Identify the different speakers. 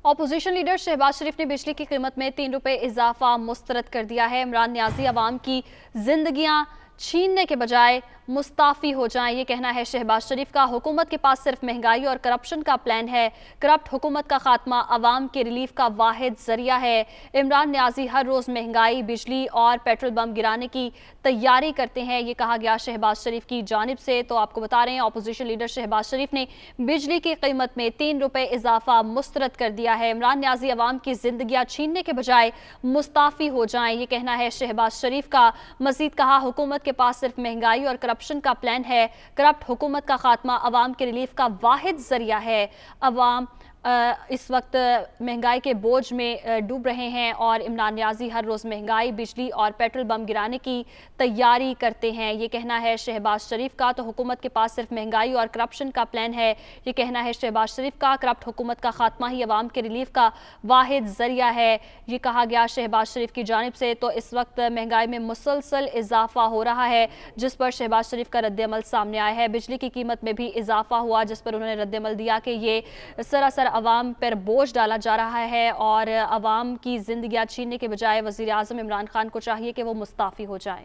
Speaker 1: Opposition leader Shahbaz शरीफ ने बिजली की कीमत में 3 रुपए इजाफा मुस्तरद कर दिया है। इमरान न्याजी अवाम की जिंदगियां छीनने के बजाय मुस्ताफ़ी हो जाएं, ये कहना है शहबाज शरीफ का। हुकूमत के पास सिर्फ महंगाई और करप्शन का प्लान है। करप्ट हुकूमत का खात्मा अवाम के रिलीफ का वाहिद जरिया है। इमरान न्याजी हर रोज़ महंगाई, बिजली और पेट्रोल बम गिराने की तैयारी करते हैं, ये कहा गया शहबाज शरीफ की जानिब से। तो आपको बता रहे हैं, अपोजिशन लीडर शहबाज शरीफ ने बिजली की कीमत में 3 रुपए इजाफा मुस्तरद कर दिया है। इमरान न्याजी अवाम की जिंदगियां छीनने के बजाय मुस्ताफ़ी हो जाएं, ये कहना है शहबाज शरीफ का। मजीद कहा, हुकूमत के पास सिर्फ महंगाई और करप्शन का प्लान है। करप्ट हुकूमत का खात्मा अवाम के रिलीफ का वाहिद जरिया है। अवाम इस वक्त महंगाई के बोझ में डूब रहे हैं और इमरान न्याजी हर रोज़ महंगाई, बिजली और पेट्रोल बम गिराने की तैयारी करते हैं, ये कहना है शहबाज शरीफ का। तो हुकूमत के पास सिर्फ महंगाई और करप्शन का प्लान है, ये कहना है शहबाज शरीफ का। करप्ट हुकूमत का खात्मा ही अवाम के रिलीफ का वाहिद जरिया है, ये कहा गया शहबाज शरीफ की जानिब से। तो इस वक्त महंगाई में मुसलसल इजाफा हो रहा है, जिस पर शहबाज शरीफ का रद्दअमल सामने आया है। बिजली की कीमत में भी इजाफा हुआ, जिस पर उन्होंने रद्दअमल दिया कि ये सरासर अवाम पर बोझ डाला जा रहा है और अवाम की जिंदगियां छीनने के बजाय वज़ीर आज़म इमरान खान को चाहिए कि वो मुस्ताफ़ी हो जाएं।